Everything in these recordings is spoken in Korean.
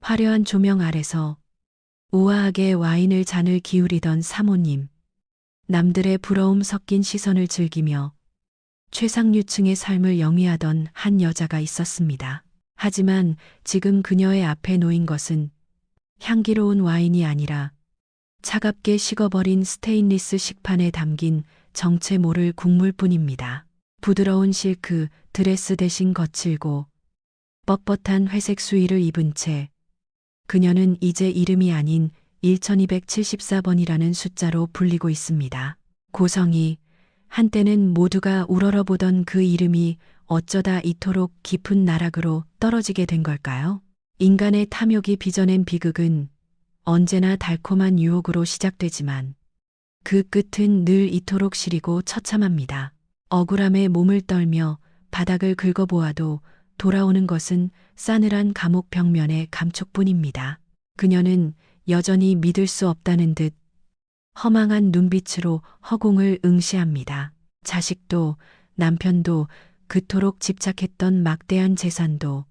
화려한 조명 아래서 우아하게 와인을 잔을 기울이던 사모님. 남들의 부러움 섞인 시선을 즐기며 최상류층의 삶을 영위하던 한 여자가 있었습니다. 하지만 지금 그녀의 앞에 놓인 것은 향기로운 와인이 아니라 차갑게 식어버린 스테인리스 식판에 담긴 정체 모를 국물뿐입니다. 부드러운 실크 드레스 대신 거칠고 뻣뻣한 회색 수의를 입은 채 그녀는 이제 이름이 아닌 1274번이라는 숫자로 불리고 있습니다. 고성이, 한때는 모두가 우러러보던 그 이름이 어쩌다 이토록 깊은 나락으로 떨어지게 된 걸까요? 인간의 탐욕이 빚어낸 비극은 언제나 달콤한 유혹으로 시작되지만 그 끝은 늘 이토록 시리고 처참합니다. 억울함에 몸을 떨며 바닥을 긁어보아도 돌아오는 것은 싸늘한 감옥 벽면의 감촉뿐입니다. 그녀는 여전히 믿을 수 없다는 듯 허망한 눈빛으로 허공을 응시합니다. 자식도 남편도 그토록 집착했던 막대한 재산도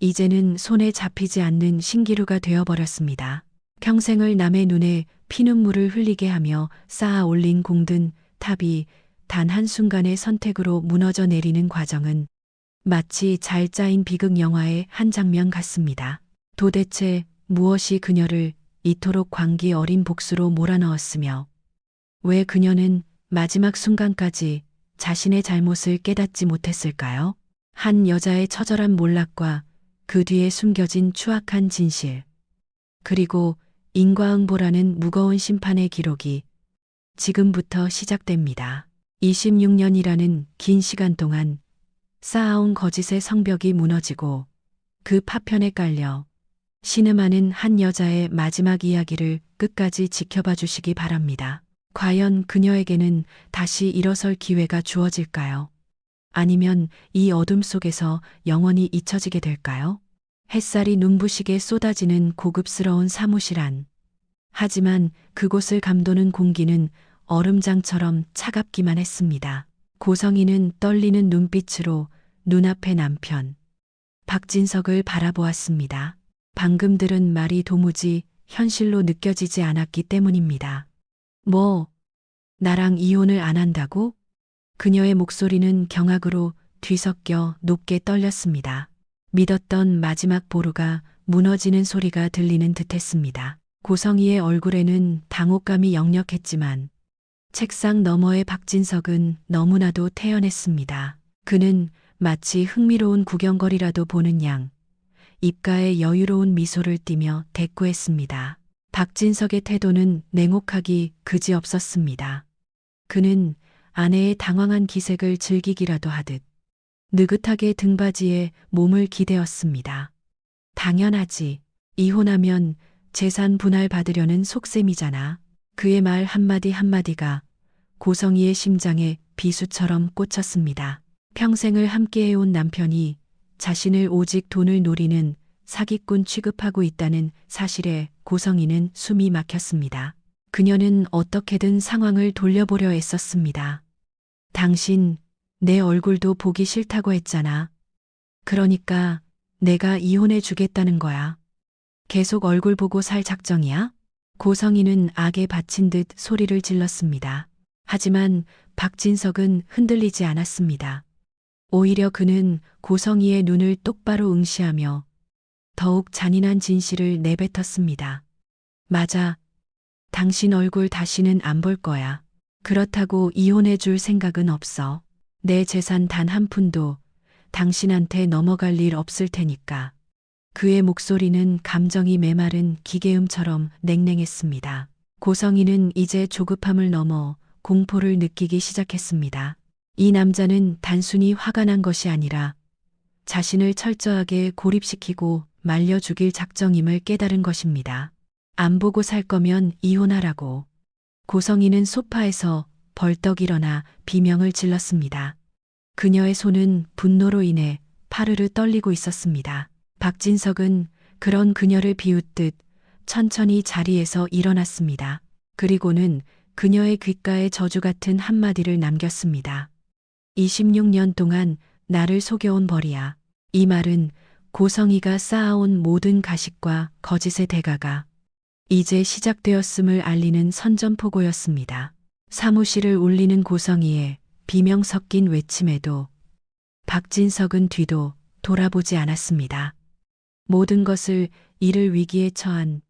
이제는 손에 잡히지 않는 신기루가 되어버렸습니다. 평생을 남의 눈에 피눈물을 흘리게 하며 쌓아 올린 공든 탑이 단 한순간의 선택으로 무너져 내리는 과정은 마치 잘 짜인 비극 영화의 한 장면 같습니다. 도대체 무엇이 그녀를 이토록 광기 어린 복수로 몰아넣었으며 왜 그녀는 마지막 순간까지 자신의 잘못을 깨닫지 못했을까요? 한 여자의 처절한 몰락과 그 뒤에 숨겨진 추악한 진실, 그리고 인과응보라는 무거운 심판의 기록이 지금부터 시작됩니다. 26년이라는 긴 시간 동안 쌓아온 거짓의 성벽이 무너지고 그 파편에 깔려 신음하는 한 여자의 마지막 이야기를 끝까지 지켜봐 주시기 바랍니다. 과연 그녀에게는 다시 일어설 기회가 주어질까요? 아니면 이 어둠 속에서 영원히 잊혀지게 될까요? 햇살이 눈부시게 쏟아지는 고급스러운 사무실 안. 하지만 그곳을 감도는 공기는 얼음장처럼 차갑기만 했습니다. 고성이는 떨리는 눈빛으로 눈앞의 남편 박진석을 바라보았습니다. 방금 들은 말이 도무지 현실로 느껴지지 않았기 때문입니다. 뭐, 나랑 이혼을 안 한다고? 그녀의 목소리는 경악으로 뒤섞여 높게 떨렸습니다. 믿었던 마지막 보루가 무너지는 소리가 들리는 듯했습니다. 고성이의 얼굴에는 당혹감이 역력했지만 책상 너머의 박진석은 너무나도 태연했습니다. 그는 마치 흥미로운 구경거리라도 보는 양 입가에 여유로운 미소를 띠며 대꾸했습니다. 박진석의 태도는 냉혹하기 그지없었습니다. 그는 아내의 당황한 기색을 즐기기라도 하듯 느긋하게 등받이에 몸을 기대었습니다. 당연하지. 이혼하면 재산 분할 받으려는 속셈이잖아. 그의 말 한마디 한마디가 고성이의 심장에 비수처럼 꽂혔습니다. 평생을 함께해온 남편이 자신을 오직 돈을 노리는 사기꾼 취급하고 있다는 사실에 고성이는 숨이 막혔습니다. 그녀는 어떻게든 상황을 돌려보려 애썼습니다. 당신, 내 얼굴도 보기 싫다고 했잖아. 그러니까 내가 이혼해 주겠다는 거야. 계속 얼굴 보고 살 작정이야? 고성이는 악에 바친 듯 소리를 질렀습니다. 하지만 박진석은 흔들리지 않았습니다. 오히려 그는 고성이의 눈을 똑바로 응시하며 더욱 잔인한 진실을 내뱉었습니다. 맞아. 당신 얼굴 다시는 안 볼 거야. 그렇다고 이혼해 줄 생각은 없어. 내 재산 단 한 푼도 당신한테 넘어갈 일 없을 테니까. 그의 목소리는 감정이 메마른 기계음처럼 냉랭했습니다. 고성이는 이제 조급함을 넘어 공포를 느끼기 시작했습니다. 이 남자는 단순히 화가 난 것이 아니라 자신을 철저하게 고립시키고 말려 죽일 작정임을 깨달은 것입니다. 안 보고 살 거면 이혼하라고. 고성이는 소파에서 벌떡 일어나 비명을 질렀습니다. 그녀의 손은 분노로 인해 파르르 떨리고 있었습니다. 박진석은 그런 그녀를 비웃듯 천천히 자리에서 일어났습니다. 그리고는 그녀의 귓가에 저주 같은 한마디를 남겼습니다. 26년 동안 나를 속여온 벌이야. 이 말은 고성이가 쌓아온 모든 가식과 거짓의 대가가 이제 시작되었음을 알리는 선전포고였습니다. 사무실을 울리는 고성이의 비명 섞인 외침에도 박진석은 뒤도 돌아보지 않았습니다. 모든 것을 잃을 위기에 처한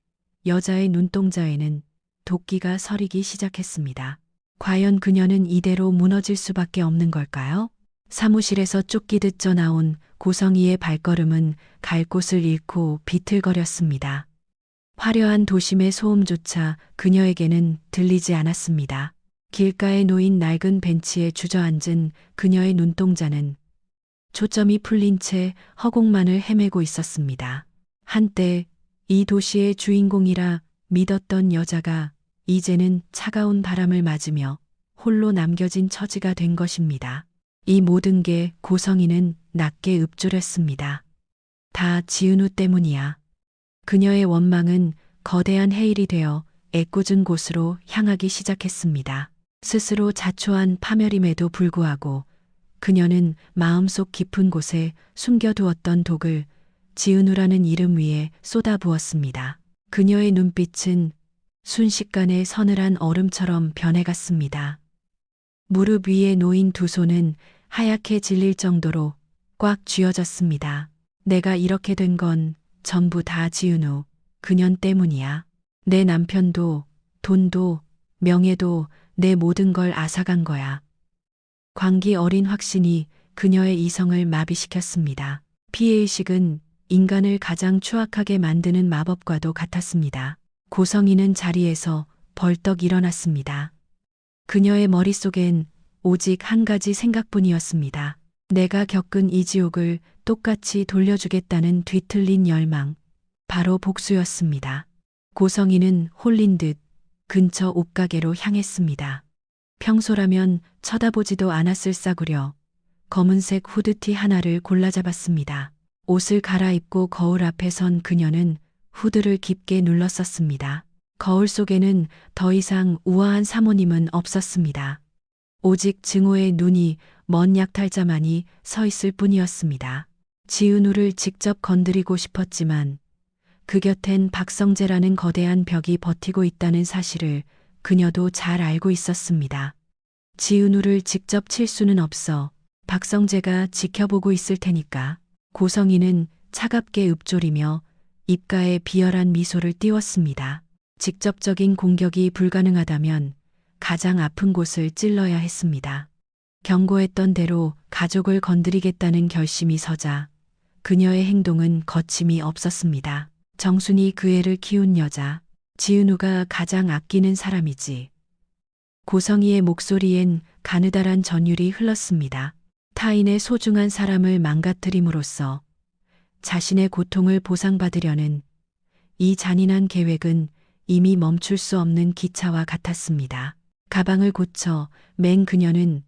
여자의 눈동자에는 도끼가 서리기 시작했습니다. 과연 그녀는 이대로 무너질 수밖에 없는 걸까요? 사무실에서 쫓기듯 쪄나온 고성이의 발걸음은 갈 곳을 잃고 비틀거렸습니다. 화려한 도심의 소음조차 그녀에게는 들리지 않았습니다. 길가에 놓인 낡은 벤치에 주저앉은 그녀의 눈동자는 초점이 풀린 채 허공만을 헤매고 있었습니다. 한때 이 도시의 주인공이라 믿었던 여자가 이제는 차가운 바람을 맞으며 홀로 남겨진 처지가 된 것입니다. 이 모든 게 고성이는 낮게 읊조렸습니다. 다 지은우 때문이야. 그녀의 원망은 거대한 해일이 되어 애꿎은 곳으로 향하기 시작했습니다. 스스로 자초한 파멸임에도 불구하고 그녀는 마음속 깊은 곳에 숨겨두었던 독을 지은우라는 이름 위에 쏟아부었습니다. 그녀의 눈빛은 순식간에 서늘한 얼음처럼 변해갔습니다. 무릎 위에 놓인 두 손은 하얗게 질릴 정도로 꽉 쥐어졌습니다. 내가 이렇게 된 건 전부 다 지은우, 그년 때문이야. 내 남편도, 돈도, 명예도 내 모든 걸 앗아간 거야. 광기 어린 확신이 그녀의 이성을 마비시켰습니다. 피해의식은 인간을 가장 추악하게 만드는 마법과도 같았습니다. 고성이는 자리에서 벌떡 일어났습니다. 그녀의 머릿속엔 오직 한 가지 생각뿐이었습니다. 내가 겪은 이 지옥을 똑같이 돌려주겠다는 뒤틀린 열망, 바로 복수였습니다. 고성이는 홀린 듯 근처 옷가게로 향했습니다. 평소라면 쳐다보지도 않았을 싸구려 검은색 후드티 하나를 골라잡았습니다. 옷을 갈아입고 거울 앞에 선 그녀는 후드를 깊게 눌렀었습니다. 거울 속에는 더 이상 우아한 사모님은 없었습니다. 오직 증오의 눈이 먼 약탈자만이 서 있을 뿐이었습니다. 지은우를 직접 건드리고 싶었지만 그 곁엔 박성재라는 거대한 벽이 버티고 있다는 사실을 그녀도 잘 알고 있었습니다. 지은우를 직접 칠 수는 없어 박성재가 지켜보고 있을 테니까. 고성이는 차갑게 읊조리며 입가에 비열한 미소를 띄웠습니다. 직접적인 공격이 불가능하다면 가장 아픈 곳을 찔러야 했습니다. 경고했던 대로 가족을 건드리겠다는 결심이 서자 그녀의 행동은 거침이 없었습니다. 정순이 그 애를 키운 여자, 지은우가 가장 아끼는 사람이지. 고성이의 목소리엔 가느다란 전율이 흘렀습니다. 타인의 소중한 사람을 망가뜨림으로써 자신의 고통을 보상받으려는 이 잔인한 계획은 이미 멈출 수 없는 기차와 같았습니다. 가방을 고쳐 맨 그녀는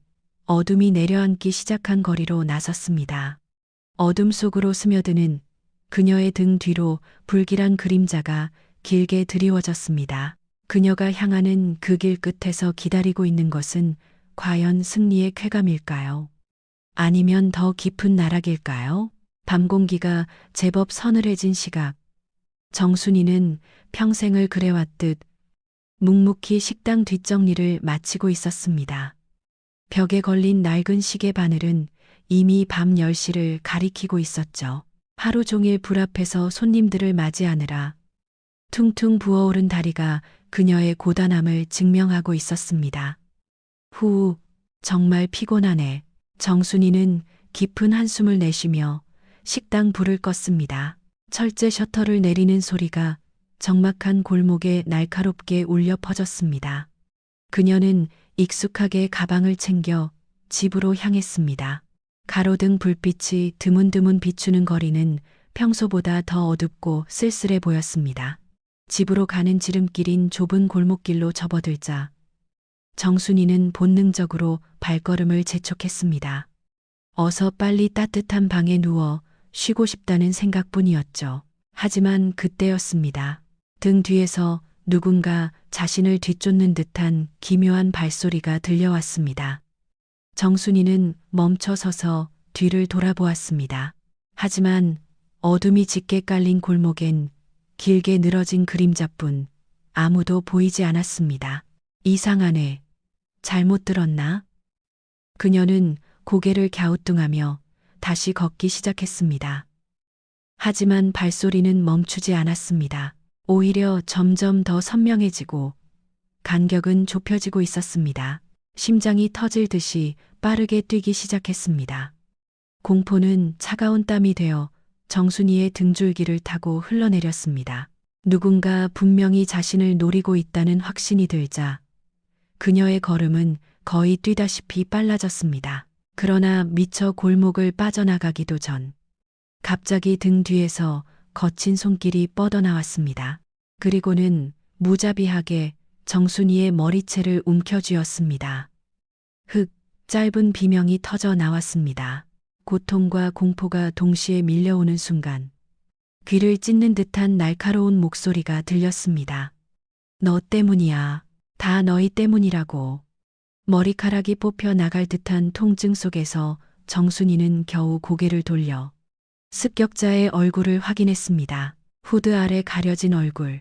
어둠이 내려앉기 시작한 거리로 나섰습니다. 어둠 속으로 스며드는 그녀의 등 뒤로 불길한 그림자가 길게 드리워졌습니다. 그녀가 향하는 그 길 끝에서 기다리고 있는 것은 과연 승리의 쾌감일까요? 아니면 더 깊은 나락일까요? 밤 공기가 제법 서늘해진 시각. 정순이는 평생을 그래왔듯 묵묵히 식당 뒷정리를 마치고 있었습니다. 벽에 걸린 낡은 시계 바늘은 이미 밤 10시를 가리키고 있었죠. 하루 종일 불 앞에서 손님들을 맞이하느라 퉁퉁 부어오른 다리가 그녀의 고단함을 증명하고 있었습니다. 후, 정말 피곤하네. 정순이는 깊은 한숨을 내쉬며 식당 불을 껐습니다. 철제 셔터를 내리는 소리가 적막한 골목에 날카롭게 울려 퍼졌습니다. 그녀는 익숙하게 가방을 챙겨 집으로 향했습니다. 가로등 불빛이 드문드문 비추는 거리는 평소보다 더 어둡고 쓸쓸해 보였습니다. 집으로 가는 지름길인 좁은 골목길로 접어들자 정순이는 본능적으로 발걸음을 재촉했습니다. 어서 빨리 따뜻한 방에 누워 쉬고 싶다는 생각뿐이었죠. 하지만 그때였습니다. 등 뒤에서 누군가 자신을 뒤쫓는 듯한 기묘한 발소리가 들려왔습니다. 정순이는 멈춰 서서 뒤를 돌아보았습니다. 하지만 어둠이 짙게 깔린 골목엔 길게 늘어진 그림자뿐 아무도 보이지 않았습니다. 이상하네. 잘못 들었나? 그녀는 고개를 갸우뚱하며 다시 걷기 시작했습니다. 하지만 발소리는 멈추지 않았습니다. 오히려 점점 더 선명해지고 간격은 좁혀지고 있었습니다. 심장이 터질 듯이 빠르게 뛰기 시작했습니다. 공포는 차가운 땀이 되어 정순이의 등줄기를 타고 흘러내렸습니다. 누군가 분명히 자신을 노리고 있다는 확신이 들자 그녀의 걸음은 거의 뛰다시피 빨라졌습니다. 그러나 미처 골목을 빠져나가기도 전 갑자기 등 뒤에서 거친 손길이 뻗어나왔습니다. 그리고는 무자비하게 정순이의 머리채를 움켜쥐었습니다. 짧은 비명이 터져 나왔습니다. 고통과 공포가 동시에 밀려오는 순간 귀를 찢는 듯한 날카로운 목소리가 들렸습니다. 너 때문이야. 다 너희 때문이라고. 머리카락이 뽑혀 나갈 듯한 통증 속에서 정순이는 겨우 고개를 돌려 습격자의 얼굴을 확인했습니다. 후드 아래 가려진 얼굴.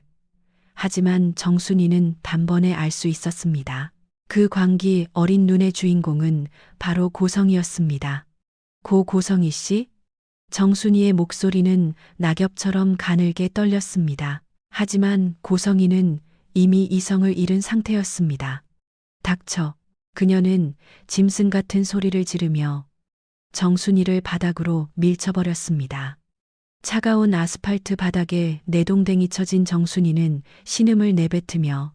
하지만 정순이는 단번에 알 수 있었습니다. 그 광기 어린 눈의 주인공은 바로 고성이었습니다. 고성희 씨? 정순이의 목소리는 낙엽처럼 가늘게 떨렸습니다. 하지만 고성희는 이미 이성을 잃은 상태였습니다. 닥쳐. 그녀는 짐승 같은 소리를 지르며 정순이를 바닥으로 밀쳐버렸습니다. 차가운 아스팔트 바닥에 내동댕이 쳐진 정순이는 신음을 내뱉으며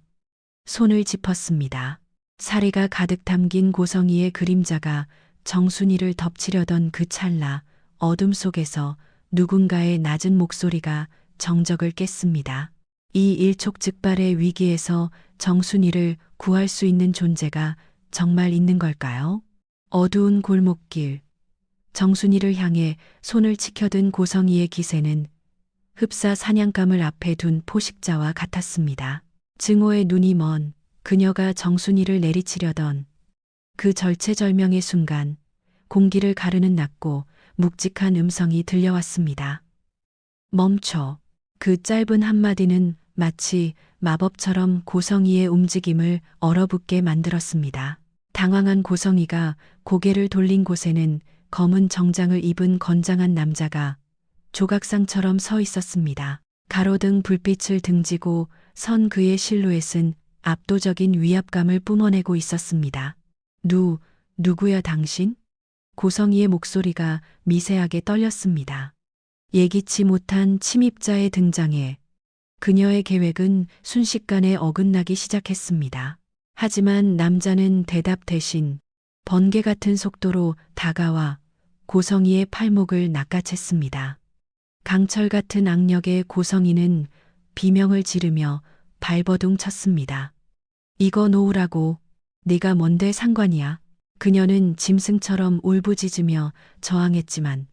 손을 짚었습니다. 사리가 가득 담긴 고성이의 그림자가 정순이를 덮치려던 그 찰나 어둠 속에서 누군가의 낮은 목소리가 정적을 깼습니다. 이 일촉즉발의 위기에서 정순이를 구할 수 있는 존재가 정말 있는 걸까요? 어두운 골목길. 정순이를 향해 손을 치켜든 고성이의 기세는 흡사 사냥감을 앞에 둔 포식자와 같았습니다. 증오의 눈이 먼 그녀가 정순이를 내리치려던 그 절체절명의 순간 공기를 가르는 낮고 묵직한 음성이 들려왔습니다. 멈춰. 그 짧은 한마디는 마치 마법처럼 고성이의 움직임을 얼어붙게 만들었습니다. 당황한 고성이가 고개를 돌린 곳에는 검은 정장을 입은 건장한 남자가 조각상처럼 서 있었습니다. 가로등 불빛을 등지고 선 그의 실루엣은 압도적인 위압감을 뿜어내고 있었습니다. 누구야 당신? 고성이의 목소리가 미세하게 떨렸습니다. 예기치 못한 침입자의 등장에 그녀의 계획은 순식간에 어긋나기 시작했습니다. 하지만 남자는 대답 대신 번개 같은 속도로 다가와 고성이의 팔목을 낚아챘습니다. 강철 같은 악력의 고성이는 비명을 지르며 발버둥 쳤습니다. 이거 놓으라고. 네가 뭔데 상관이야. 그녀는 짐승처럼 울부짖으며 저항했지만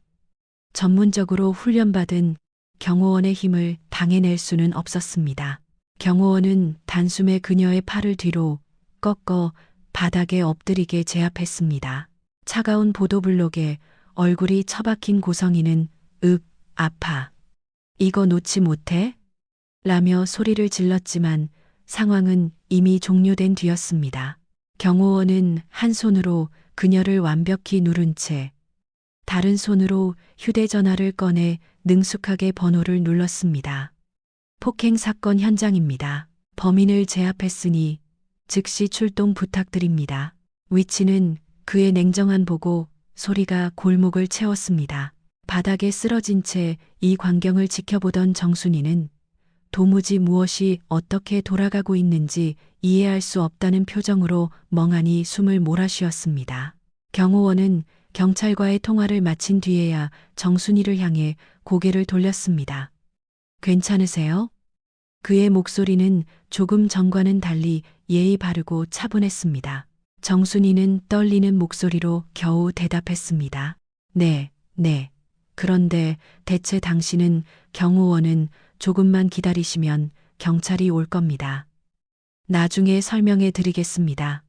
전문적으로 훈련받은 경호원의 힘을 당해낼 수는 없었습니다. 경호원은 단숨에 그녀의 팔을 뒤로 꺾어 바닥에 엎드리게 제압했습니다. 차가운 보도블록에 얼굴이 처박힌 고성이는 아파. 이거 놓지 못해? 라며 소리를 질렀지만 상황은 이미 종료된 뒤였습니다. 경호원은 한 손으로 그녀를 완벽히 누른 채 다른 손으로 휴대전화를 꺼내 능숙하게 번호를 눌렀습니다. 폭행 사건 현장입니다. 범인을 제압했으니 즉시 출동 부탁드립니다. 위치는 그의 냉정한 보고 소리가 골목을 채웠습니다. 바닥에 쓰러진 채 이 광경을 지켜보던 정순이는 도무지 무엇이 어떻게 돌아가고 있는지 이해할 수 없다는 표정으로 멍하니 숨을 몰아쉬었습니다. 경호원은 경찰과의 통화를 마친 뒤에야 정순이를 향해 고개를 돌렸습니다. 괜찮으세요? 그의 목소리는 조금 전과는 달리 예의 바르고 차분했습니다. 정순이는 떨리는 목소리로 겨우 대답했습니다. 네. 그런데 대체 당신은 경호원은 조금만 기다리시면 경찰이 올 겁니다. 나중에 설명해 드리겠습니다.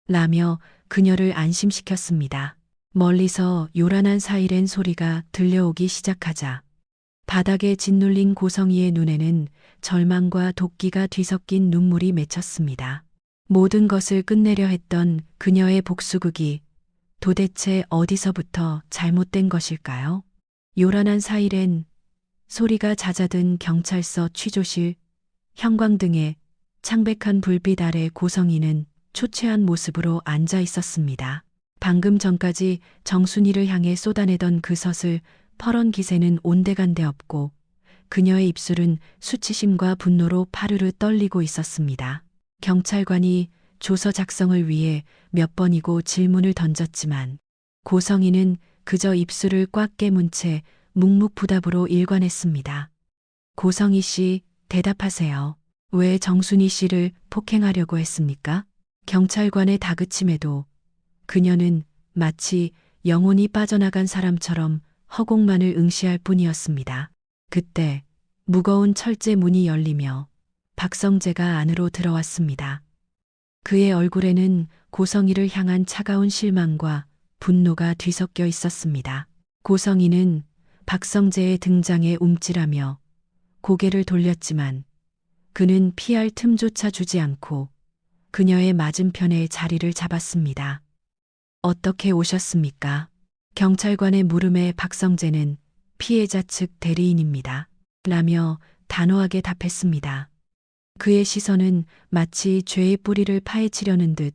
라며 그녀를 안심시켰습니다. 멀리서 요란한 사이렌 소리가 들려오기 시작하자 바닥에 짓눌린 고성이의 눈에는 절망과 도끼가 뒤섞인 눈물이 맺혔습니다. 모든 것을 끝내려 했던 그녀의 복수극이 도대체 어디서부터 잘못된 것일까요? 요란한 사이렌 소리가 잦아든 경찰서 취조실, 형광등에 창백한 불빛 아래 고성이는 초췌한 모습으로 앉아 있었습니다. 방금 전까지 정순이를 향해 쏟아내던 그 서슬 퍼런 기세는 온데간데 없고 그녀의 입술은 수치심과 분노로 파르르 떨리고 있었습니다. 경찰관이 조서 작성을 위해 몇 번이고 질문을 던졌지만 고성이는 그저 입술을 꽉 깨문 채 묵묵부답으로 일관했습니다. 고성희 씨, 대답하세요. 왜 정순이 씨를 폭행하려고 했습니까? 경찰관의 다그침에도 그녀는 마치 영혼이 빠져나간 사람처럼 허공만을 응시할 뿐이었습니다. 그때 무거운 철제 문이 열리며 박성재가 안으로 들어왔습니다. 그의 얼굴에는 고성희를 향한 차가운 실망과 분노가 뒤섞여 있었습니다. 고성희는 박성재의 등장에 움찔하며 고개를 돌렸지만 그는 피할 틈조차 주지 않고 그녀의 맞은편에 자리를 잡았습니다. 어떻게 오셨습니까? 경찰관의 물음에 박성재는 피해자 측 대리인입니다. 라며 단호하게 답했습니다. 그의 시선은 마치 죄의 뿌리를 파헤치려는 듯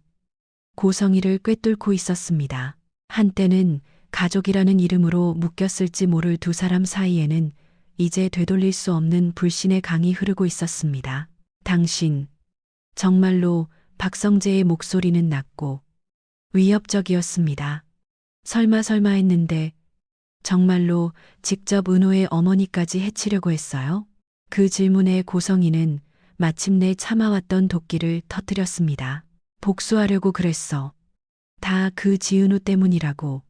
고성희를 꿰뚫고 있었습니다. 한때는 가족이라는 이름으로 묶였을지 모를 두 사람 사이에는 이제 되돌릴 수 없는 불신의 강이 흐르고 있었습니다. 당신, 정말로 박성재의 목소리는 낮고 위협적이었습니다. 설마 했는데 정말로 직접 은호의 어머니까지 해치려고 했어요? 그 질문에 고성희는 마침내 참아왔던 도끼를 터뜨렸습니다. 복수하려고 그랬어. 다 그 지은우 때문이라고.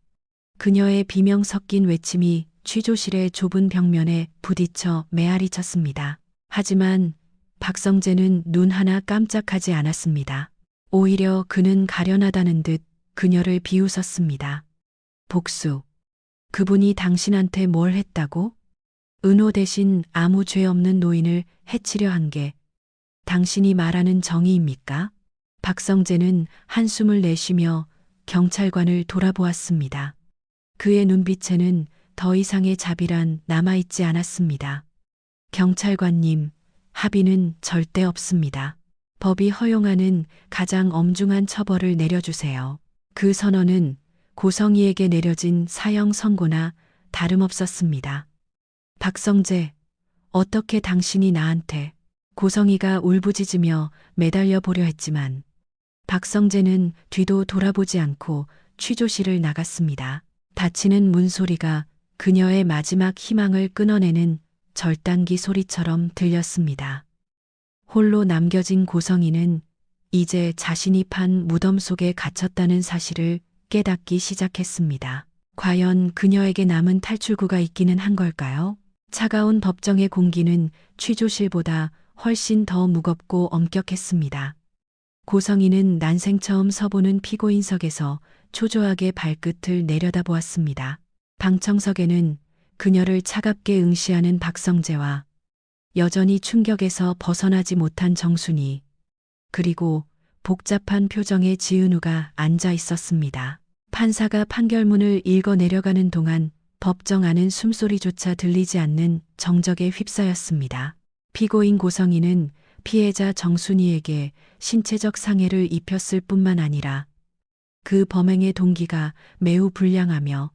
그녀의 비명 섞인 외침이 취조실의 좁은 벽면에 부딪혀 메아리 쳤습니다. 하지만 박성재는 눈 하나 깜짝하지 않았습니다. 오히려 그는 가련하다는 듯 그녀를 비웃었습니다. 복수. 그분이 당신한테 뭘 했다고? 은호 대신 아무 죄 없는 노인을 해치려 한 게 당신이 말하는 정의입니까? 박성재는 한숨을 내쉬며 경찰관을 돌아보았습니다. 그의 눈빛에는 더 이상의 자비란 남아있지 않았습니다. 경찰관님, 합의는 절대 없습니다. 법이 허용하는 가장 엄중한 처벌을 내려주세요. 그 선언은 고성희에게 내려진 사형 선고나 다름없었습니다. 박성재, 어떻게 당신이 나한테? 고성희가 울부짖으며 매달려 보려 했지만 박성재는 뒤도 돌아보지 않고 취조실을 나갔습니다. 닫히는 문 소리가 그녀의 마지막 희망을 끊어내는 절단기 소리처럼 들렸습니다. 홀로 남겨진 고성희는 이제 자신이 판 무덤 속에 갇혔다는 사실을 깨닫기 시작했습니다. 과연 그녀에게 남은 탈출구가 있기는 한 걸까요? 차가운 법정의 공기는 취조실보다 훨씬 더 무겁고 엄격했습니다. 고성희는 난생 처음 서보는 피고인석에서 초조하게 발끝을 내려다보았습니다. 방청석에는 그녀를 차갑게 응시하는 박성재와 여전히 충격에서 벗어나지 못한 정순이, 그리고 복잡한 표정의 지은우가 앉아 있었습니다. 판사가 판결문을 읽어 내려가는 동안 법정 안은 숨소리조차 들리지 않는 정적에 휩싸였습니다. 피고인 고성희는 피해자 정순이에게 신체적 상해를 입혔을 뿐만 아니라 그 범행의 동기가 매우 불량하며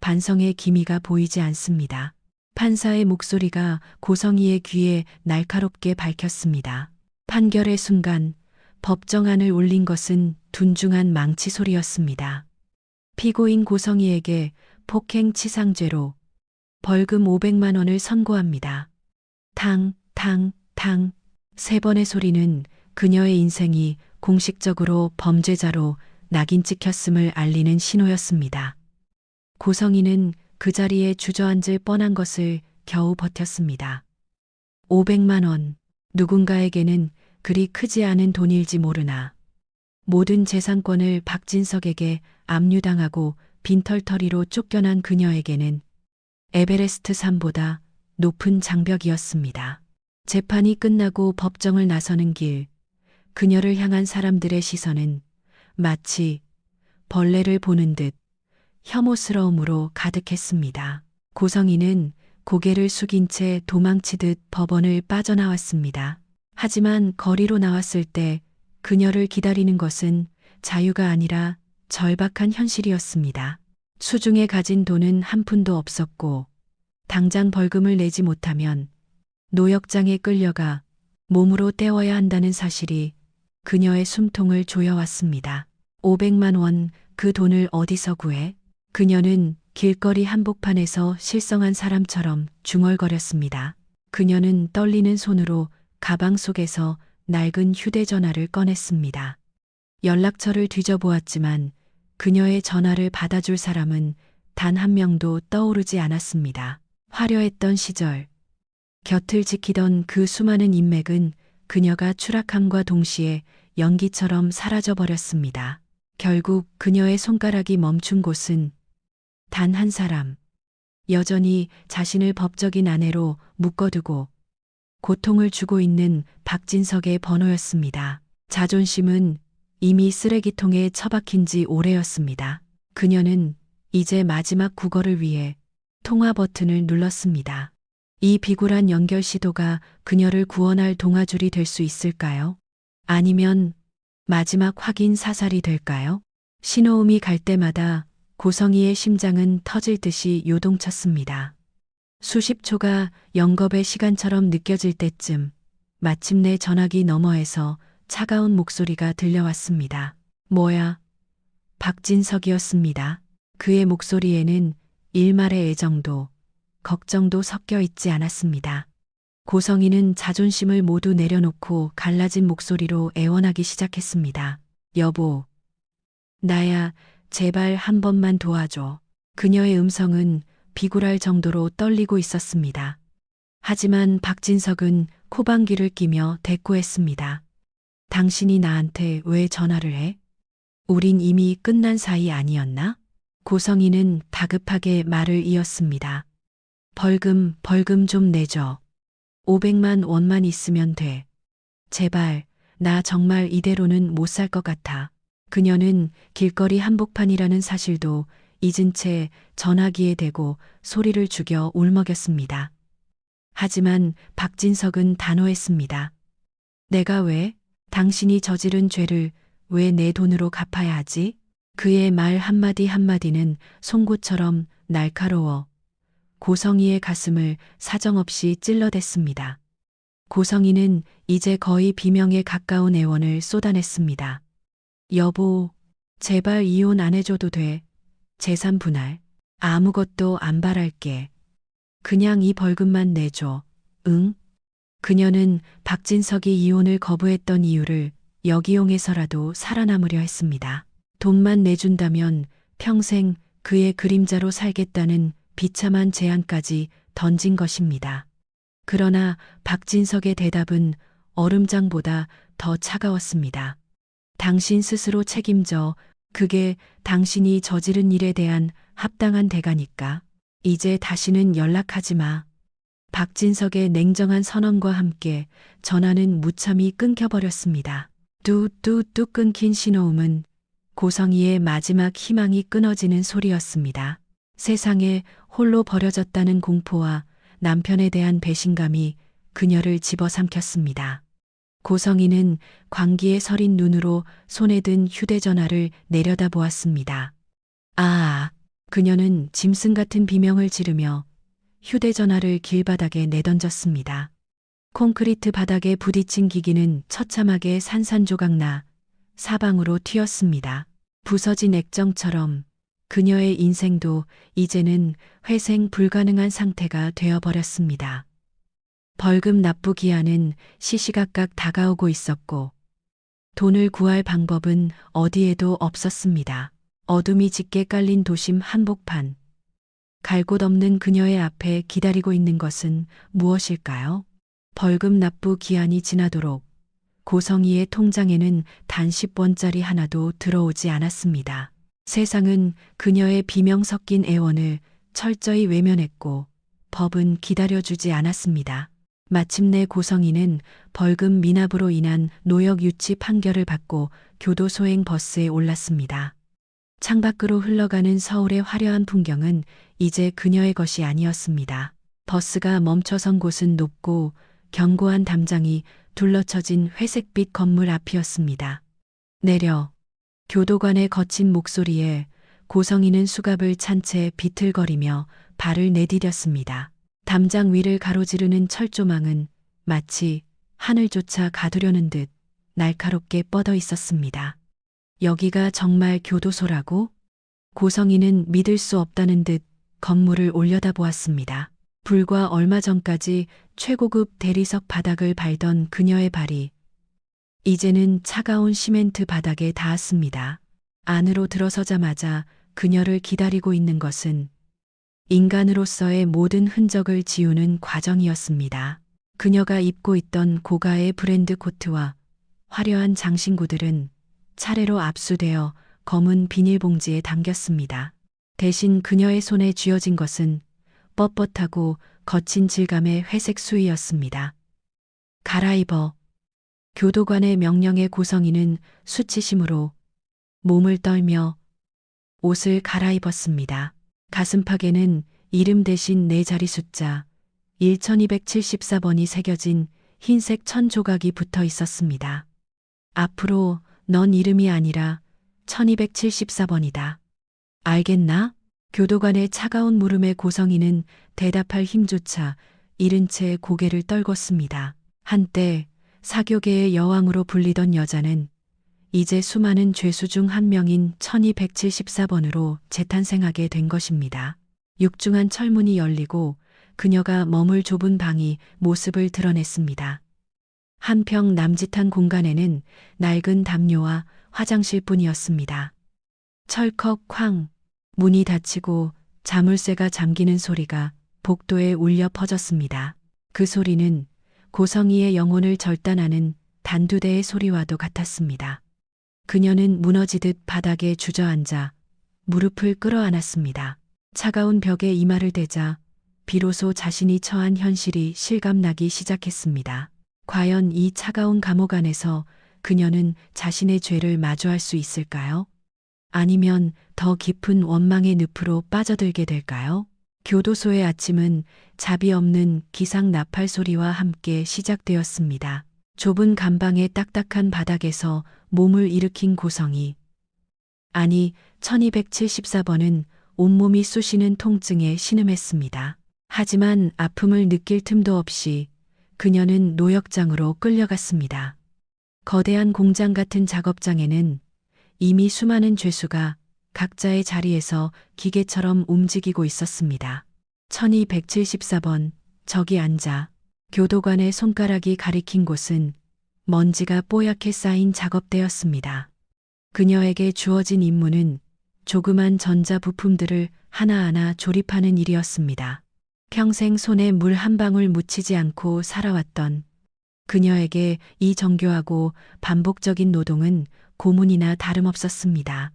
반성의 기미가 보이지 않습니다. 판사의 목소리가 고성희의 귀에 날카롭게 밝혔습니다. 판결의 순간 법정 안을 울린 것은 둔중한 망치 소리였습니다. 피고인 고성희에게 폭행 치상죄로 벌금 500만 원을 선고합니다. 탕, 탕, 탕. 세 번의 소리는 그녀의 인생이 공식적으로 범죄자로 낙인 찍혔음을 알리는 신호였습니다. 고성희는 그 자리에 주저앉을 뻔한 것을 겨우 버텼습니다. 500만 원. 누군가에게는 그리 크지 않은 돈일지 모르나 모든 재산권을 박진석에게 압류당하고 빈털터리로 쫓겨난 그녀에게는 에베레스트 산보다 높은 장벽이었습니다. 재판이 끝나고 법정을 나서는 길, 그녀를 향한 사람들의 시선은 마치 벌레를 보는 듯 혐오스러움으로 가득했습니다. 고성이는 고개를 숙인 채 도망치듯 법원을 빠져나왔습니다. 하지만 거리로 나왔을 때 그녀를 기다리는 것은 자유가 아니라 절박한 현실이었습니다. 수중에 가진 돈은 한 푼도 없었고 당장 벌금을 내지 못하면 노역장에 끌려가 몸으로 때워야 한다는 사실이 그녀의 숨통을 조여왔습니다. 500만 원, 그 돈을 어디서 구해? 그녀는 길거리 한복판에서 실성한 사람처럼 중얼거렸습니다. 그녀는 떨리는 손으로 가방 속에서 낡은 휴대전화를 꺼냈습니다. 연락처를 뒤져보았지만 그녀의 전화를 받아줄 사람은 단 한 명도 떠오르지 않았습니다. 화려했던 시절, 곁을 지키던 그 수많은 인맥은 그녀가 추락함과 동시에 연기처럼 사라져버렸습니다. 결국 그녀의 손가락이 멈춘 곳은 단 한 사람, 여전히 자신을 법적인 아내로 묶어두고 고통을 주고 있는 박진석의 번호였습니다. 자존심은 이미 쓰레기통에 처박힌 지 오래였습니다. 그녀는 이제 마지막 국어를 위해 통화 버튼을 눌렀습니다. 이 비굴한 연결 시도가 그녀를 구원할 동아줄이 될 수 있을까요? 아니면 마지막 확인 사살이 될까요? 신호음이 갈 때마다 고성이의 심장은 터질 듯이 요동쳤습니다. 수십 초가 영겁의 시간처럼 느껴질 때쯤 마침내 전화기 너머에서 차가운 목소리가 들려왔습니다. 뭐야? 박진석이었습니다. 그의 목소리에는 일말의 애정도 걱정도 섞여 있지 않았습니다. 고성이는 자존심을 모두 내려놓고 갈라진 목소리로 애원하기 시작했습니다. 여보, 나야 제발 한 번만 도와줘. 그녀의 음성은 비굴할 정도로 떨리고 있었습니다. 하지만 박진석은 코방귀를 끼며 대꾸했습니다. 당신이 나한테 왜 전화를 해? 우린 이미 끝난 사이 아니었나? 고성이는 다급하게 말을 이었습니다. 벌금 좀 내줘. 500만 원만 있으면 돼. 제발, 나 정말 이대로는 못 살 것 같아. 그녀는 길거리 한복판이라는 사실도 잊은 채 전화기에 대고 소리를 죽여 울먹였습니다. 하지만 박진석은 단호했습니다. 내가 왜? 당신이 저지른 죄를 왜 내 돈으로 갚아야 하지? 그의 말 한마디 한마디는 송곳처럼 날카로워 고성이의 가슴을 사정없이 찔러댔습니다. 고성이는 이제 거의 비명에 가까운 애원을 쏟아냈습니다. 여보, 제발 이혼 안 해줘도 돼. 재산 분할. 아무것도 안 바랄게. 그냥 이 벌금만 내줘. 응? 그녀는 박진석이 이혼을 거부했던 이유를 역이용해서라도 살아남으려 했습니다. 돈만 내준다면 평생 그의 그림자로 살겠다는 비참한 제안까지 던진 것입니다. 그러나 박진석의 대답은 얼음장보다 더 차가웠습니다. 당신 스스로 책임져. 그게 당신이 저지른 일에 대한 합당한 대가니까. 이제 다시는 연락하지 마. 박진석의 냉정한 선언과 함께 전화는 무참히 끊겨버렸습니다. 뚝뚝뚝 끊긴 신호음은 고성이의 마지막 희망이 끊어지는 소리였습니다. 세상에 홀로 버려졌다는 공포와 남편에 대한 배신감이 그녀를 집어삼켰습니다. 고성이는 광기에 서린 눈으로 손에 든 휴대전화를 내려다보았습니다. 아, 그녀는 짐승 같은 비명을 지르며 휴대전화를 길바닥에 내던졌습니다. 콘크리트 바닥에 부딪힌 기기는 처참하게 산산조각나 사방으로 튀었습니다. 부서진 액정처럼 그녀의 인생도 이제는 회생 불가능한 상태가 되어버렸습니다. 벌금 납부 기한은 시시각각 다가오고 있었고 돈을 구할 방법은 어디에도 없었습니다. 어둠이 짙게 깔린 도심 한복판. 갈 곳 없는 그녀의 앞에 기다리고 있는 것은 무엇일까요? 벌금 납부 기한이 지나도록 고성이의 통장에는 단 10원짜리 하나도 들어오지 않았습니다. 세상은 그녀의 비명 섞인 애원을 철저히 외면했고 법은 기다려주지 않았습니다. 마침내 고성이는 벌금 미납으로 인한 노역 유치 판결을 받고 교도소행 버스에 올랐습니다. 창밖으로 흘러가는 서울의 화려한 풍경은 이제 그녀의 것이 아니었습니다. 버스가 멈춰선 곳은 높고 견고한 담장이 둘러쳐진 회색빛 건물 앞이었습니다. 내려. 교도관의 거친 목소리에 고성이는 수갑을 찬 채 비틀거리며 발을 내디뎠습니다. 담장 위를 가로지르는 철조망은 마치 하늘조차 가두려는 듯 날카롭게 뻗어 있었습니다. 여기가 정말 교도소라고? 고성이는 믿을 수 없다는 듯 건물을 올려다보았습니다. 불과 얼마 전까지 최고급 대리석 바닥을 밟던 그녀의 발이 이제는 차가운 시멘트 바닥에 닿았습니다. 안으로 들어서자마자 그녀를 기다리고 있는 것은 인간으로서의 모든 흔적을 지우는 과정이었습니다. 그녀가 입고 있던 고가의 브랜드 코트와 화려한 장신구들은 차례로 압수되어 검은 비닐봉지에 담겼습니다. 대신 그녀의 손에 쥐어진 것은 뻣뻣하고 거친 질감의 회색 수의였습니다. 갈아입어. 교도관의 명령에 고성이는 수치심으로 몸을 떨며 옷을 갈아입었습니다. 가슴팍에는 이름 대신 4자리 숫자 1274번이 새겨진 흰색 천 조각이 붙어 있었습니다. 앞으로 넌 이름이 아니라 1274번이다. 알겠나? 교도관의 차가운 물음에 고성이는 대답할 힘조차 잃은 채 고개를 떨궜습니다. 한때 사교계의 여왕으로 불리던 여자는 이제 수많은 죄수 중 한 명인 1274번으로 재탄생하게 된 것입니다. 육중한 철문이 열리고 그녀가 머물 좁은 방이 모습을 드러냈습니다. 한평 남짓한 공간에는 낡은 담요와 화장실뿐이었습니다. 철컥 쾅 문이 닫히고 자물쇠가 잠기는 소리가 복도에 울려 퍼졌습니다. 그 소리는 고성이의 영혼을 절단하는 단두대의 소리와도 같았습니다. 그녀는 무너지듯 바닥에 주저앉아 무릎을 끌어안았습니다. 차가운 벽에 이마를 대자 비로소 자신이 처한 현실이 실감나기 시작했습니다. 과연 이 차가운 감옥 안에서 그녀는 자신의 죄를 마주할 수 있을까요? 아니면 더 깊은 원망의 늪으로 빠져들게 될까요? 교도소의 아침은 자비 없는 기상 나팔 소리와 함께 시작되었습니다. 좁은 감방의 딱딱한 바닥에서 몸을 일으킨 고성이, 아니 1274번은 온몸이 쑤시는 통증에 신음했습니다. 하지만 아픔을 느낄 틈도 없이 그녀는 노역장으로 끌려갔습니다. 거대한 공장 같은 작업장에는 이미 수많은 죄수가 각자의 자리에서 기계처럼 움직이고 있었습니다. 1274번, 저기 앉아. 교도관의 손가락이 가리킨 곳은 먼지가 뽀얗게 쌓인 작업대였습니다. 그녀에게 주어진 임무는 조그만 전자 부품들을 하나하나 조립하는 일이었습니다. 평생 손에 물 한 방울 묻히지 않고 살아왔던 그녀에게 이 정교하고 반복적인 노동은 고문이나 다름없었습니다.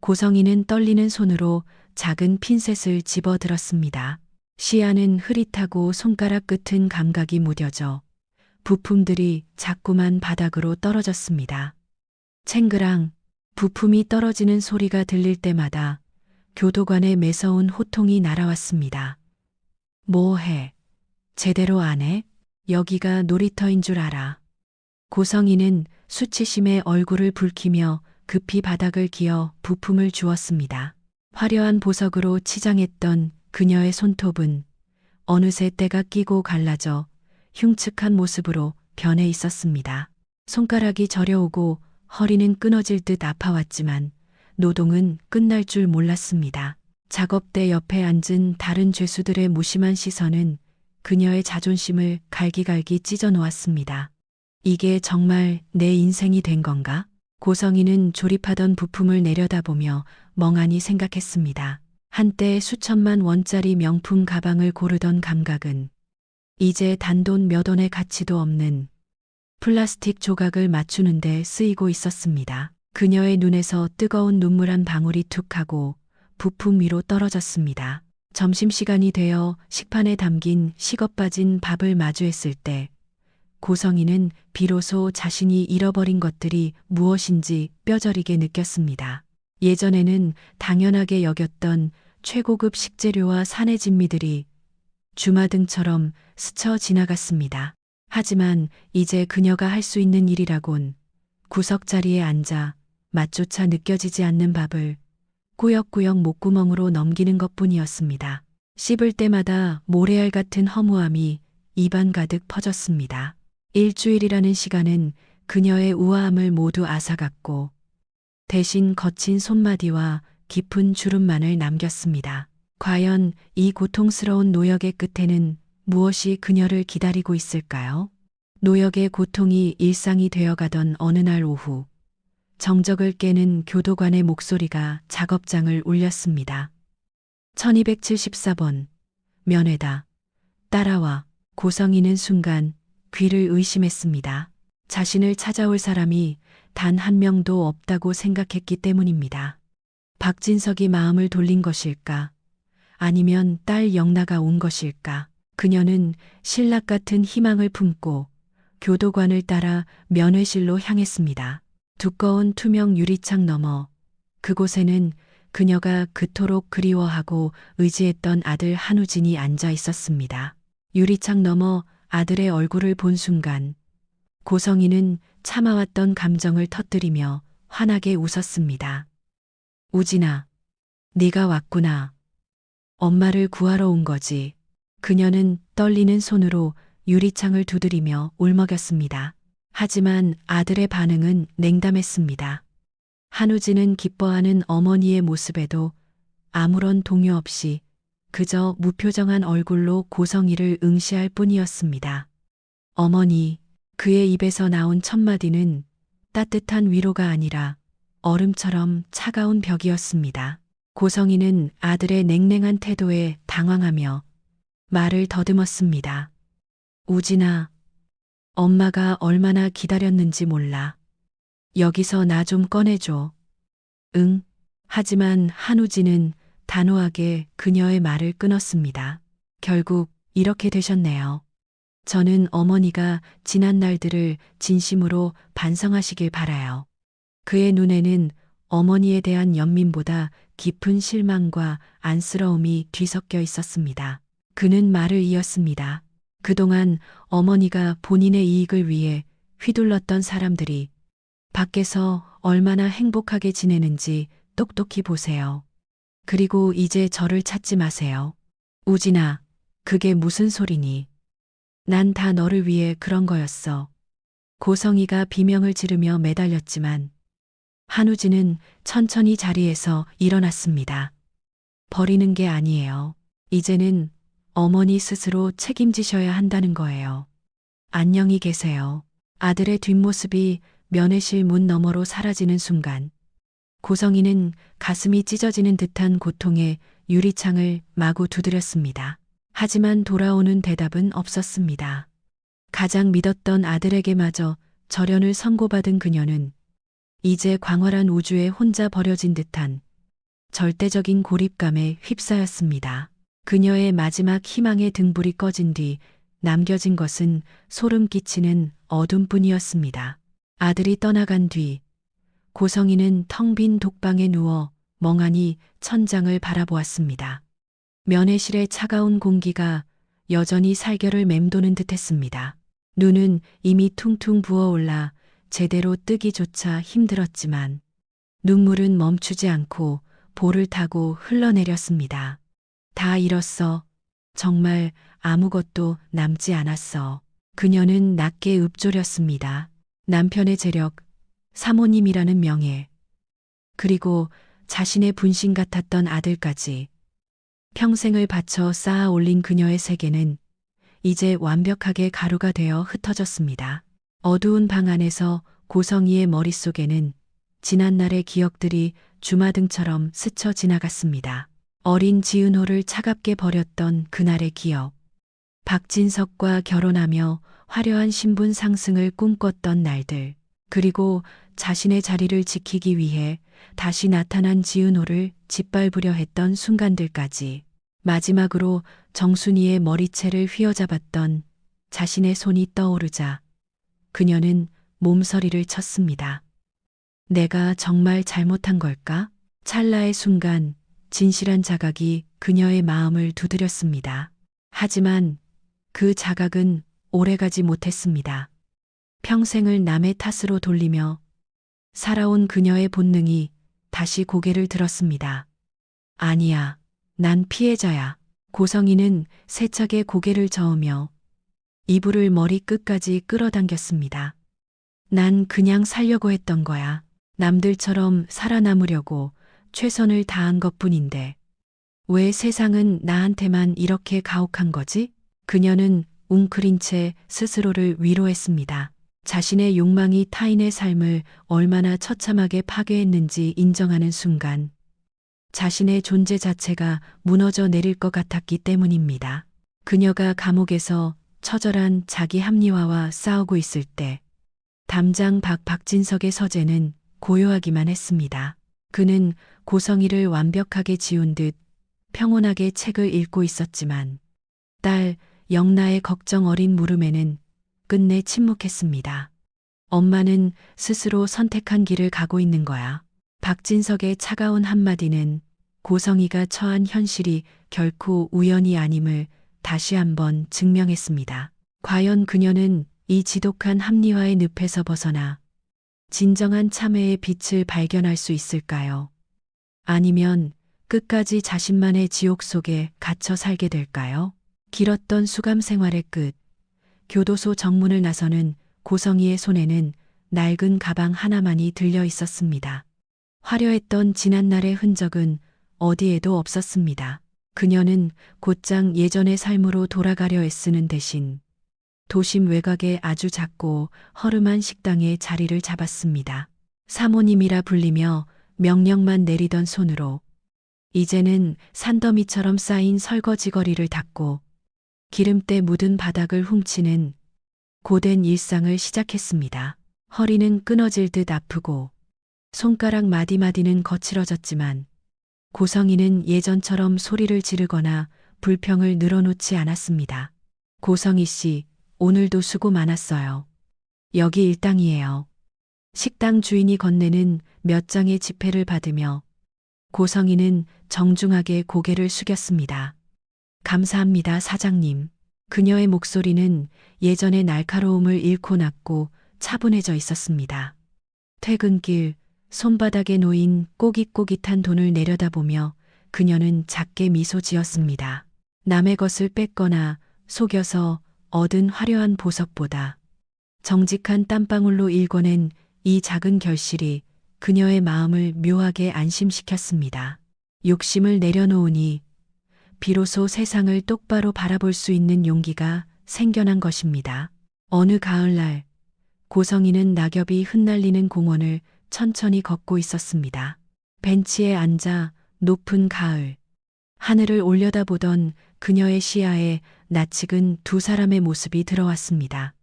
고성이는 떨리는 손으로 작은 핀셋을 집어들었습니다. 시야는 흐릿하고 손가락 끝은 감각이 무뎌져 부품들이 자꾸만 바닥으로 떨어졌습니다. 챙그랑 부품이 떨어지는 소리가 들릴 때마다 교도관의 매서운 호통이 날아왔습니다. 뭐해? 제대로 안 해? 여기가 놀이터인 줄 알아. 고성이는 수치심에 얼굴을 붉히며 급히 바닥을 기어 부품을 주었습니다. 화려한 보석으로 치장했던 그녀의 손톱은 어느새 때가 끼고 갈라져 흉측한 모습으로 변해 있었습니다. 손가락이 저려오고 허리는 끊어질 듯 아파왔지만 노동은 끝날 줄 몰랐습니다. 작업대 옆에 앉은 다른 죄수들의 무심한 시선은 그녀의 자존심을 갈기갈기 찢어 놓았습니다. 이게 정말 내 인생이 된 건가? 고성이는 조립하던 부품을 내려다보며 멍하니 생각했습니다. 한때 수천만 원짜리 명품 가방을 고르던 감각은 이제 단돈 몇 원의 가치도 없는 플라스틱 조각을 맞추는 데 쓰이고 있었습니다. 그녀의 눈에서 뜨거운 눈물 한 방울이 툭 하고 부품 위로 떨어졌습니다. 점심시간이 되어 식판에 담긴 식어 빠진 밥을 마주했을 때 고성이는 비로소 자신이 잃어버린 것들이 무엇인지 뼈저리게 느꼈습니다. 예전에는 당연하게 여겼던 최고급 식재료와 산의 진미들이 주마등처럼 스쳐 지나갔습니다. 하지만 이제 그녀가 할 수 있는 일이라곤 구석자리에 앉아 맛조차 느껴지지 않는 밥을 꾸역꾸역 목구멍으로 넘기는 것뿐이었습니다. 씹을 때마다 모래알 같은 허무함이 입안 가득 퍼졌습니다. 일주일이라는 시간은 그녀의 우아함을 모두 앗아갔고 대신 거친 손마디와 깊은 주름만을 남겼습니다. 과연 이 고통스러운 노역의 끝에는 무엇이 그녀를 기다리고 있을까요? 노역의 고통이 일상이 되어가던 어느 날 오후, 정적을 깨는 교도관의 목소리가 작업장을 울렸습니다. 1274번, 면회다. 따라와. 고성이는 순간 귀를 의심했습니다. 자신을 찾아올 사람이 단 한 명도 없다고 생각했기 때문입니다. 박진석이 마음을 돌린 것일까? 아니면 딸 영나가 온 것일까? 그녀는 신락 같은 희망을 품고 교도관을 따라 면회실로 향했습니다. 두꺼운 투명 유리창 너머 그곳에는 그녀가 그토록 그리워하고 의지했던 아들 한우진이 앉아 있었습니다. 유리창 너머 아들의 얼굴을 본 순간 고성이는 참아왔던 감정을 터뜨리며 환하게 웃었습니다. 우진아, 네가 왔구나. 엄마를 구하러 온 거지. 그녀는 떨리는 손으로 유리창을 두드리며 울먹였습니다. 하지만 아들의 반응은 냉담했습니다. 한우진은 기뻐하는 어머니의 모습에도 아무런 동요 없이 그저 무표정한 얼굴로 고성이를 응시할 뿐이었습니다. 어머니, 그의 입에서 나온 첫마디는 따뜻한 위로가 아니라 얼음처럼 차가운 벽이었습니다. 고성이는 아들의 냉랭한 태도에 당황하며 말을 더듬었습니다. 우진아, 엄마가 얼마나 기다렸는지 몰라. 여기서 나 좀 꺼내줘. 응. 하지만 한우진은 단호하게 그녀의 말을 끊었습니다. 결국 이렇게 되셨네요. 저는 어머니가 지난 날들을 진심으로 반성하시길 바라요. 그의 눈에는 어머니에 대한 연민보다 깊은 실망과 안쓰러움이 뒤섞여 있었습니다. 그는 말을 이었습니다. 그동안 어머니가 본인의 이익을 위해 휘둘렀던 사람들이 밖에서 얼마나 행복하게 지내는지 똑똑히 보세요. 그리고 이제 저를 찾지 마세요. 우진아, 그게 무슨 소리니? 난 다 너를 위해 그런 거였어. 고성이가 비명을 지르며 매달렸지만 한우진은 천천히 자리에서 일어났습니다. 버리는 게 아니에요. 이제는 어머니 스스로 책임지셔야 한다는 거예요. 안녕히 계세요. 아들의 뒷모습이 면회실 문 너머로 사라지는 순간 고성이는 가슴이 찢어지는 듯한 고통에 유리창을 마구 두드렸습니다. 하지만 돌아오는 대답은 없었습니다. 가장 믿었던 아들에게마저 절연을 선고받은 그녀는 이제 광활한 우주에 혼자 버려진 듯한 절대적인 고립감에 휩싸였습니다. 그녀의 마지막 희망의 등불이 꺼진 뒤 남겨진 것은 소름 끼치는 어둠뿐이었습니다. 아들이 떠나간 뒤 고성이는 텅 빈 독방에 누워 멍하니 천장을 바라보았습니다. 면회실의 차가운 공기가 여전히 살결을 맴도는 듯했습니다. 눈은 이미 퉁퉁 부어올라 제대로 뜨기조차 힘들었지만 눈물은 멈추지 않고 볼을 타고 흘러내렸습니다. 다 잃었어. 정말 아무것도 남지 않았어. 그녀는 낮게 읊조렸습니다. 남편의 재력, 사모님이라는 명예, 그리고 자신의 분신 같았던 아들까지. 평생을 바쳐 쌓아 올린 그녀의 세계는 이제 완벽하게 가루가 되어 흩어졌습니다. 어두운 방 안에서 고성이의 머릿속에는 지난날의 기억들이 주마등처럼 스쳐 지나갔습니다. 어린 지은호를 차갑게 버렸던 그날의 기억. 박진석과 결혼하며 화려한 신분 상승을 꿈꿨던 날들. 그리고 자신의 자리를 지키기 위해 다시 나타난 지은호를 짓밟으려 했던 순간들까지. 마지막으로 정순이의 머리채를 휘어잡았던 자신의 손이 떠오르자 그녀는 몸서리를 쳤습니다. 내가 정말 잘못한 걸까? 찰나의 순간 진실한 자각이 그녀의 마음을 두드렸습니다. 하지만 그 자각은 오래가지 못했습니다. 평생을 남의 탓으로 돌리며 살아온 그녀의 본능이 다시 고개를 들었습니다. 아니야, 난 피해자야. 고성이는 세차게 고개를 저으며 이불을 머리 끝까지 끌어당겼습니다. 난 그냥 살려고 했던 거야. 남들처럼 살아남으려고 최선을 다한 것뿐인데 왜 세상은 나한테만 이렇게 가혹한 거지? 그녀는 웅크린 채 스스로를 위로했습니다. 자신의 욕망이 타인의 삶을 얼마나 처참하게 파괴했는지 인정하는 순간 자신의 존재 자체가 무너져 내릴 것 같았기 때문입니다. 그녀가 감옥에서 처절한 자기 합리화와 싸우고 있을 때 담장 박진석의 서재는 고요하기만 했습니다. 그는 고성이를 완벽하게 지운 듯 평온하게 책을 읽고 있었지만 딸 영나의 걱정 어린 물음에는 끝내 침묵했습니다. 엄마는 스스로 선택한 길을 가고 있는 거야. 박진석의 차가운 한마디는 고성이가 처한 현실이 결코 우연이 아님을 다시 한번 증명했습니다. 과연 그녀는 이 지독한 합리화의 늪에서 벗어나 진정한 참회의 빛을 발견할 수 있을까요? 아니면 끝까지 자신만의 지옥 속에 갇혀 살게 될까요? 길었던 수감 생활의 끝, 교도소 정문을 나서는 고성이의 손에는 낡은 가방 하나만이 들려 있었습니다. 화려했던 지난날의 흔적은 어디에도 없었습니다. 그녀는 곧장 예전의 삶으로 돌아가려 애쓰는 대신 도심 외곽의 아주 작고 허름한 식당에 자리를 잡았습니다. 사모님이라 불리며 명령만 내리던 손으로 이제는 산더미처럼 쌓인 설거지거리를 닦고 기름때 묻은 바닥을 훔치는 고된 일상을 시작했습니다. 허리는 끊어질 듯 아프고 손가락 마디마디는 거칠어졌지만 고성이는 예전처럼 소리를 지르거나 불평을 늘어놓지 않았습니다. 고성이 씨, 오늘도 수고 많았어요. 여기 일당이에요. 식당 주인이 건네는 몇 장의 지폐를 받으며 고성이는 정중하게 고개를 숙였습니다. 감사합니다, 사장님. 그녀의 목소리는 예전의 날카로움을 잃고 났고 차분해져 있었습니다. 퇴근길 손바닥에 놓인 꼬깃꼬깃한 돈을 내려다보며 그녀는 작게 미소 지었습니다. 남의 것을 뺏거나 속여서 얻은 화려한 보석보다 정직한 땀방울로 일궈낸 이 작은 결실이 그녀의 마음을 묘하게 안심시켰습니다. 욕심을 내려놓으니 비로소 세상을 똑바로 바라볼 수 있는 용기가 생겨난 것입니다. 어느 가을날 고성이는 낙엽이 흩날리는 공원을 천천히 걷고 있었습니다. 벤치에 앉아 높은 가을, 하늘을 올려다보던 그녀의 시야에 낯익은 두 사람의 모습이 들어왔습니다.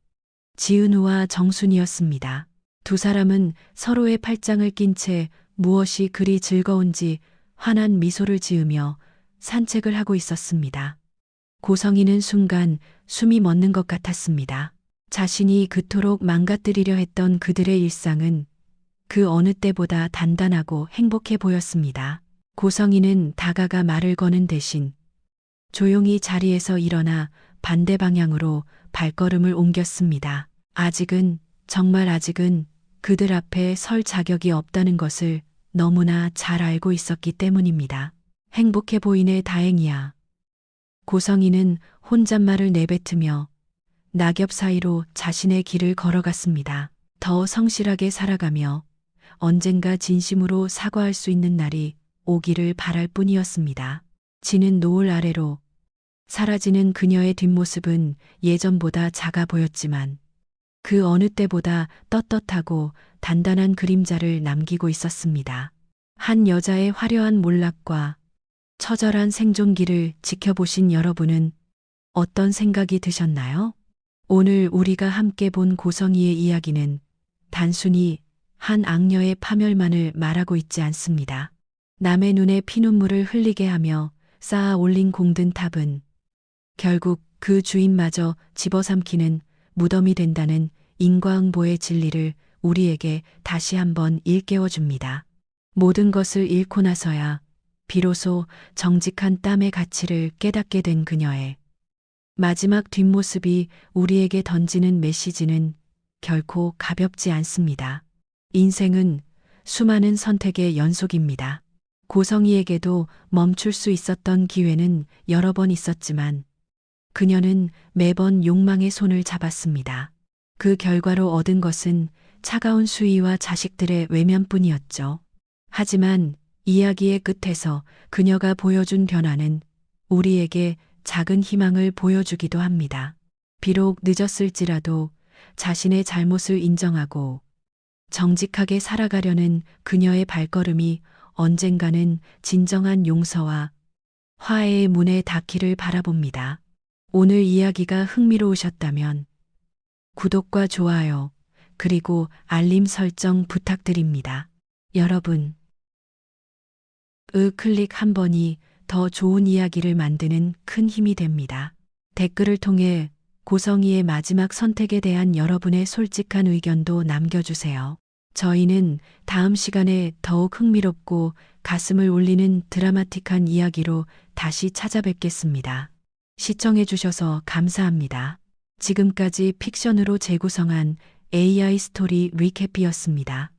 지은우와 정순이었습니다. 두 사람은 서로의 팔짱을 낀 채 무엇이 그리 즐거운지 환한 미소를 지으며 산책을 하고 있었습니다. 고성이는 순간 숨이 멎는 것 같았습니다. 자신이 그토록 망가뜨리려 했던 그들의 일상은 그 어느 때보다 단단하고 행복해 보였습니다. 고성이는 다가가 말을 거는 대신 조용히 자리에서 일어나 반대 방향으로 발걸음을 옮겼습니다. 아직은, 정말 아직은 그들 앞에 설 자격이 없다는 것을 너무나 잘 알고 있었기 때문입니다. 행복해 보이네, 다행이야. 고성이는 혼잣말을 내뱉으며 낙엽 사이로 자신의 길을 걸어갔습니다. 더 성실하게 살아가며 언젠가 진심으로 사과할 수 있는 날이 오기를 바랄 뿐이었습니다. 지는 노을 아래로 사라지는 그녀의 뒷모습은 예전보다 작아 보였지만 그 어느 때보다 떳떳하고 단단한 그림자를 남기고 있었습니다. 한 여자의 화려한 몰락과 처절한 생존기를 지켜보신 여러분은 어떤 생각이 드셨나요? 오늘 우리가 함께 본 고성이의 이야기는 단순히 한 악녀의 파멸만을 말하고 있지 않습니다. 남의 눈에 피눈물을 흘리게 하며 쌓아 올린 공든 탑은 결국 그 주인마저 집어삼키는 무덤이 된다는 인과응보의 진리를 우리에게 다시 한번 일깨워 줍니다. 모든 것을 잃고 나서야 비로소 정직한 땀의 가치를 깨닫게 된 그녀의 마지막 뒷모습이 우리에게 던지는 메시지는 결코 가볍지 않습니다. 인생은 수많은 선택의 연속입니다. 고성이에게도 멈출 수 있었던 기회는 여러 번 있었지만 그녀는 매번 욕망의 손을 잡았습니다. 그 결과로 얻은 것은 차가운 수위와 자식들의 외면뿐이었죠. 하지만 이야기의 끝에서 그녀가 보여준 변화는 우리에게 작은 희망을 보여주기도 합니다. 비록 늦었을지라도 자신의 잘못을 인정하고 정직하게 살아가려는 그녀의 발걸음이 언젠가는 진정한 용서와 화해의 문에 닿기를 바라봅니다. 오늘 이야기가 흥미로우셨다면 구독과 좋아요, 그리고 알림 설정 부탁드립니다. 여러분, 클릭 한 번이 더 좋은 이야기를 만드는 큰 힘이 됩니다. 댓글을 통해 고성이의 마지막 선택에 대한 여러분의 솔직한 의견도 남겨주세요. 저희는 다음 시간에 더욱 흥미롭고 가슴을 울리는 드라마틱한 이야기로 다시 찾아뵙겠습니다. 시청해주셔서 감사합니다. 지금까지 픽션으로 재구성한 AI 스토리 리캡이었습니다.